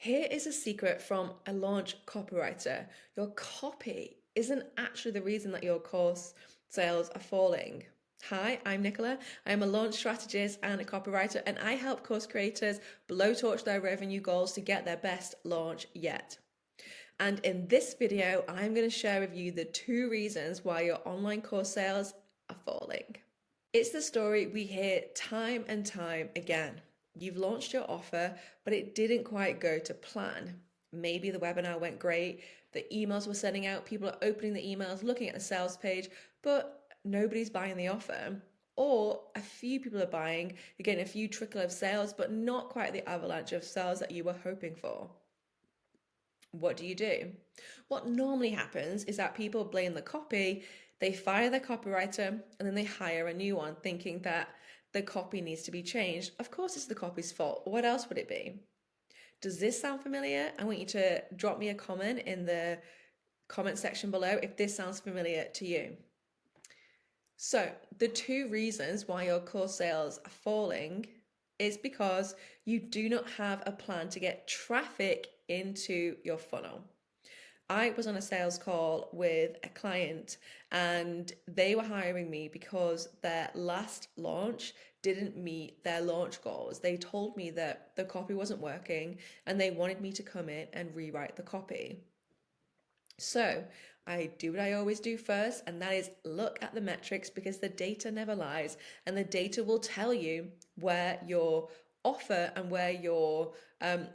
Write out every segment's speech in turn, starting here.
Here is a secret from a launch copywriter. Your copy isn't actually the reason that your course sales are falling. Hi, I'm Nicola. I am a launch strategist and a copywriter, and I help course creators blowtorch their revenue goals to get their best launch yet. And in this video, I'm going to share with you the 2 reasons why your online course sales are falling. It's the story we hear time and time again. You've launched your offer, but it didn't quite go to plan. Maybe the webinar went great, the emails were sending out, people are opening the emails, looking at the sales page, but nobody's buying the offer. Or a few people are buying, you're getting a few trickle of sales, but not quite the avalanche of sales that you were hoping for. What do you do? What normally happens is that people blame the copy, they fire their copywriter, and then they hire a new one thinking that the copy needs to be changed. Of course, it's the copy's fault. What else would it be? Does this sound familiar? I want you to drop me a comment in the comment section below if this sounds familiar to you. So, the 2 reasons why your course sales are falling is because you do not have a plan to get traffic into your funnel. I was on a sales call with a client and they were hiring me because their last launch didn't meet their launch goals. They told me that the copy wasn't working and they wanted me to come in and rewrite the copy. So I do what I always do first, and that is look at the metrics because the data never lies, and the data will tell you where your offer and where your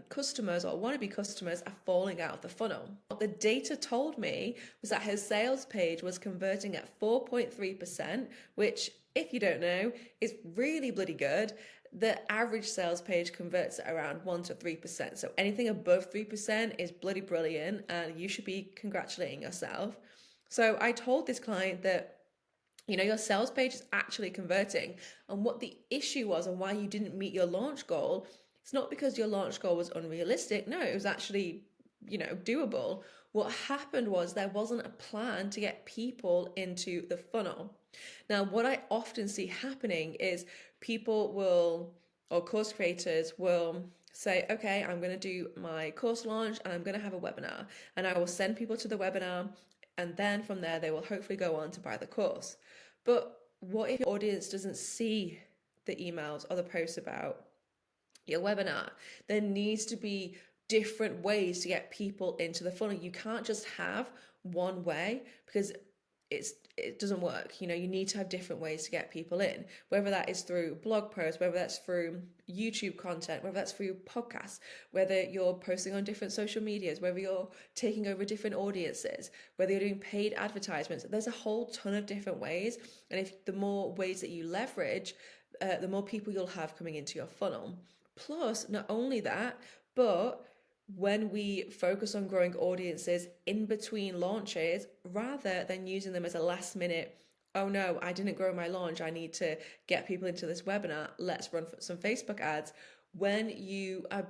customers or wannabe customers are falling out of the funnel. What the data told me was that her sales page was converting at 4.3%, which, if you don't know, is really bloody good. The average sales page converts at around 1 to 3%. So anything above 3% is bloody brilliant and you should be congratulating yourself. So I told this client that, your sales page is actually converting, and what the issue was and why you didn't meet your launch goal, it's not because your launch goal was unrealistic. No, it was actually, doable. What happened was there wasn't a plan to get people into the funnel. Now, what I often see happening is people will, or course creators will say, okay, I'm going to do my course launch and I'm going to have a webinar, and I will send people to the webinar, and then from there they will hopefully go on to buy the course. But what if your audience doesn't see the emails or the posts about your webinar? There needs to be different ways to get people into the funnel. You can't just have one way because it doesn't work. You need to have different ways to get people in, whether that is through blog posts, whether that's through YouTube content, whether that's through podcasts, whether you're posting on different social medias, whether you're taking over different audiences, whether you're doing paid advertisements. There's a whole ton of different ways, and if the more ways that you leverage, the more people you'll have coming into your funnel. Plus, not only that, but when we focus on growing audiences in between launches rather than using them as a last minute, oh no, I didn't grow my launch, I need to get people into this webinar, let's run some Facebook ads. When you are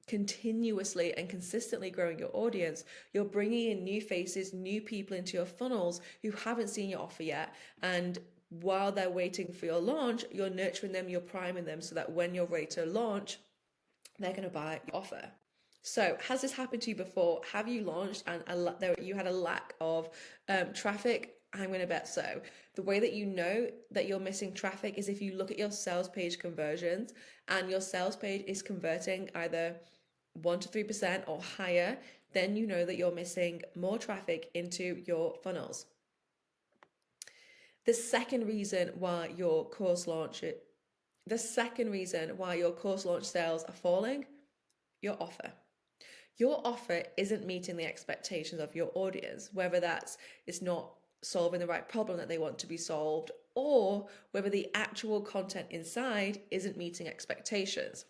continuously and consistently growing your audience, you're bringing in new faces, new people into your funnels who haven't seen your offer yet, and while they're waiting for your launch, you're nurturing them, you're priming them so that when you're ready to launch, they're going to buy your offer. So has this happened to you before? Have you launched and you had a lack of traffic? I'm going to bet so. The way that you know that you're missing traffic is if you look at your sales page conversions and your sales page is converting either 1 to 3% or higher, then you know that you're missing more traffic into your funnels. The second reason why your course launch sales are falling, your offer. Your offer isn't meeting the expectations of your audience, whether it's not solving the right problem that they want to be solved, or whether the actual content inside isn't meeting expectations.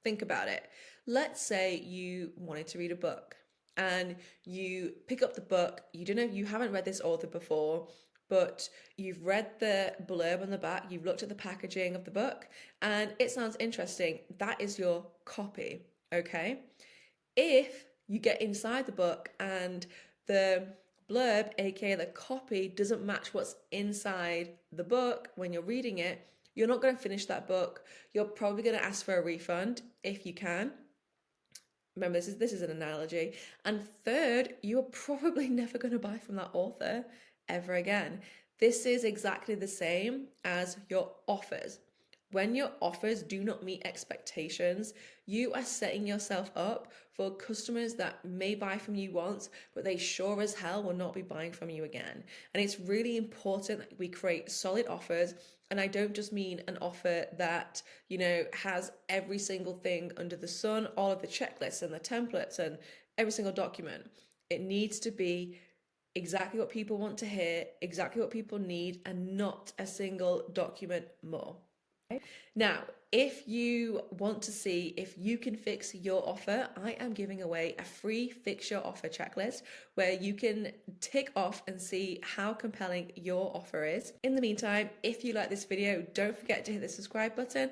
Think about it. Let's say you wanted to read a book and you pick up the book, you haven't read this author before, but you've read the blurb on the back, you've looked at the packaging of the book, and it sounds interesting. That is your copy, okay? If you get inside the book and the blurb, aka the copy, doesn't match what's inside the book when you're reading it, you're not going to finish that book. You're probably going to ask for a refund if you can. Remember, this is an analogy. And third, you are probably never going to buy from that author ever again. This is exactly the same as your offers. When your offers do not meet expectations, you are setting yourself up for customers that may buy from you once, but they sure as hell will not be buying from you again. And it's really important that we create solid offers. And I don't just mean an offer that, has every single thing under the sun, all of the checklists and the templates and every single document. It needs to be exactly what people want to hear, exactly what people need, and not a single document more. Now, if you want to see if you can fix your offer, I am giving away a free Fix Your Offer checklist where you can tick off and see how compelling your offer is. In the meantime, if you like this video, don't forget to hit the subscribe button.